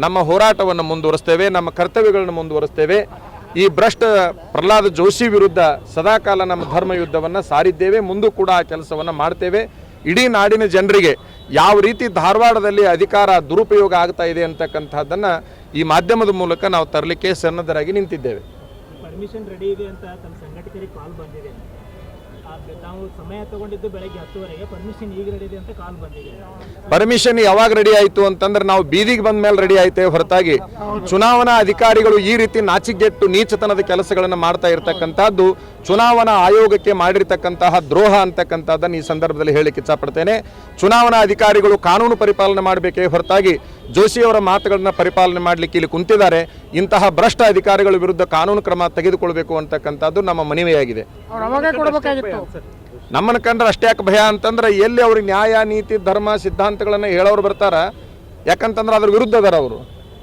ನಮ್ಮ ಹೋರಾಟವನ್ನು ಮುಂದುವರಿಸ್ತೇವೆ, ನಮ್ಮ ಕರ್ತವ್ಯಗಳನ್ನು ಮುಂದುವರಿಸ್ತೇವೆ. ಈ ಭ್ರಷ್ಟ ಪ್ರಹ್ಲಾದ್ ಜೋಶಿ ವಿರುದ್ಧ ಸದಾಕಾಲ ನಮ್ಮ ಧರ್ಮ ಯುದ್ಧವನ್ನು ಸಾರಿದ್ದೇವೆ, ಮುಂದೂ ಕೂಡ ಆ ಕೆಲಸವನ್ನು ಮಾಡ್ತೇವೆ. ಇಡೀ ನಾಡಿನ ಜನರಿಗೆ ಯಾವ ರೀತಿ ಧಾರವಾಡದಲ್ಲಿ ಅಧಿಕಾರ ದುರುಪಯೋಗ ಆಗ್ತಾ ಇದೆ ಅಂತಕ್ಕಂಥದ್ದನ್ನು ಈ ಮಾಧ್ಯಮದ ಮೂಲಕ ನಾವು ತರಲಿಕ್ಕೆ ಸನ್ನದ್ಧರಾಗಿ ನಿಂತಿದ್ದೇವೆ. ಪರ್ಮಿಷನ್ ರೆಡಿ ಇದೆ ಅಂತ ತಮ್ಮ ಸಂಘಟಕರಿಗೆ ಕಾಲ್ ಬಂದಿದೆ. ನಾವು ಸಮಯ ತಗೊಂಡಿದ್ದು ಬೆಳಗ್ಗೆ 10 ಪರ್ಮಿಷನ್ ಈಗ ರೆಡಿ ಇದೆ ಅಂತ ಕಾಲ್ ಬಂದಿದೆ. ಪರ್ಮಿಷನ್ ಯಾವಾಗ ರೆಡಿ ಆಯಿತು ಅಂತಂದ್ರೆ ನಾವು ಬೀದಿಗೆ ಬಂದ ಮೇಲೆ ರೆಡಿ ಆಯ್ತೇವೆ ಹೊರತಾಗಿ ಚುನಾವಣಾ ಅಧಿಕಾರಿಗಳು ಈ ರೀತಿ ನಾಚಿಗೆಟ್ಟು ನೀಚತನದ ಕೆಲಸಗಳನ್ನು ಮಾಡ್ತಾ ಇರತಕ್ಕಂಥದ್ದು ಚುನಾವಣಾ ಆಯೋಗಕ್ಕೆ ಮಾಡಿರ್ತಕ್ಕಂತಹ ದ್ರೋಹ ಅಂತಕ್ಕಂಥದ್ದನ್ನು ಈ ಸಂದರ್ಭದಲ್ಲಿ ಹೇಳಲಿಕ್ಕೆ ಇಚ್ಛಪಡ್ತೇನೆ. ಚುನಾವಣಾ ಅಧಿಕಾರಿಗಳು ಕಾನೂನು ಪರಿಪಾಲನೆ ಮಾಡಬೇಕೇ ಹೊರತಾಗಿ ಜೋಶಿಯವರ ಮಾತುಗಳನ್ನು ಪರಿಪಾಲನೆ ಮಾಡಲಿಕ್ಕೆ ಇಲ್ಲಿ ಕುಂತಿದ್ದಾರೆ. ಇಂತಹ ಭ್ರಷ್ಟ ಅಧಿಕಾರಿಗಳ ವಿರುದ್ಧ ಕಾನೂನು ಕ್ರಮ ತೆಗೆದುಕೊಳ್ಬೇಕು ಅಂತಕ್ಕಂಥದ್ದು ನಮ್ಮ ಮನವಿಯಾಗಿದೆ. ನಮ್ಮನ್ನು ಕಂಡ್ರೆ ಅಷ್ಟೇ ಯಾಕೆ ಭಯ ಅಂತಂದ್ರೆ ಎಲ್ಲಿ ಅವ್ರಿಗೆ ನ್ಯಾಯ ನೀತಿ ಧರ್ಮ ಸಿದ್ಧಾಂತಗಳನ್ನು ಹೇಳೋರು ಬರ್ತಾರ, ಯಾಕಂತಂದ್ರೆ ಅದ್ರ ವಿರುದ್ಧ ಅದಾರ ಅವರು.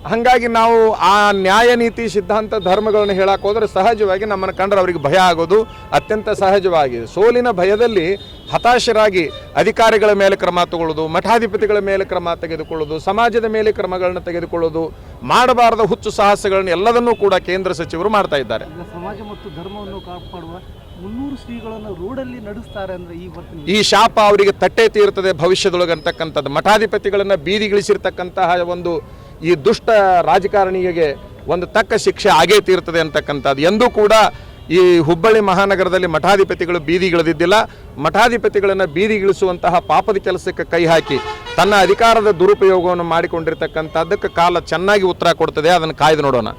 ಹಾಗಾಗಿ ನಾವು ಆ ನ್ಯಾಯ ನೀತಿ ಸಿದ್ಧಾಂತ ಧರ್ಮಗಳನ್ನು ಹೇಳಕ್ಕೆ ಹೋದ್ರೆ ಸಹಜವಾಗಿ ನಮ್ಮನ್ನು ಕಂಡ್ರೆ ಅವರಿಗೆ ಭಯ ಆಗೋದು ಅತ್ಯಂತ ಸಹಜವಾಗಿದೆ. ಸೋಲಿನ ಭಯದಲ್ಲಿ ಹತಾಶರಾಗಿ ಅಧಿಕಾರಿಗಳ ಮೇಲೆ ಕ್ರಮ ತಗೊಳ್ಳೋದು, ಮಠಾಧಿಪತಿಗಳ ಮೇಲೆ ಕ್ರಮ ತೆಗೆದುಕೊಳ್ಳೋದು, ಸಮಾಜದ ಮೇಲೆ ಕ್ರಮಗಳನ್ನು ತೆಗೆದುಕೊಳ್ಳೋದು, ಮಾಡಬಾರದ ಹುಚ್ಚು ಸಾಹಸಗಳನ್ನು ಎಲ್ಲದನ್ನೂ ಕೂಡ ಕೇಂದ್ರ ಸಚಿವರು ಮಾಡ್ತಾ ಇದ್ದಾರೆ. ಸಮಾಜ ಮತ್ತು ಧರ್ಮವನ್ನು ಕಾಪಾಡುವ 300 ಶ್ರೀಗಳನ್ನು ರೋಡಲ್ಲಿ ನಡೆಸ್ತಾರೆ ಅಂದ್ರೆ ಈ ಶಾಪ ಅವರಿಗೆ ತಟ್ಟೆ ತೀರ್ತದೆ ಭವಿಷ್ಯದೊಳಗೆ ಅಂತಕ್ಕಂಥದ್ದು. ಮಠಾಧಿಪತಿಗಳನ್ನು ಬೀದಿಗಿಳಿಸಿರ್ತಕ್ಕಂತಹ ಒಂದು ಈ ದುಷ್ಟ ರಾಜಕಾರಣಿಗೆ ಒಂದು ತಕ್ಕ ಶಿಕ್ಷೆ ಆಗೇ ತೀರ್ತದೆ ಅಂತಕ್ಕಂಥದ್ದು. ಎಂದೂ ಕೂಡ ಈ ಹುಬ್ಬಳ್ಳಿ ಮಹಾನಗರದಲ್ಲಿ ಮಠಾಧಿಪತಿಗಳು ಬೀದಿಗಿಳಿದಿದ್ದಿಲ್ಲ. ಮಠಾಧಿಪತಿಗಳನ್ನು ಬೀದಿಗಿಳಿಸುವಂತಹ ಪಾಪದ ಕೆಲಸಕ್ಕೆ ಕೈ ಹಾಕಿ ತನ್ನ ಅಧಿಕಾರದ ದುರುಪಯೋಗವನ್ನು ಮಾಡಿಕೊಂಡಿರ್ತಕ್ಕಂಥದ್ದಕ್ಕೆ ಕಾಲ ಚೆನ್ನಾಗಿ ಉತ್ತರ ಕೊಡ್ತದೆ. ಅದನ್ನು ಕಾಯ್ದು ನೋಡೋಣ.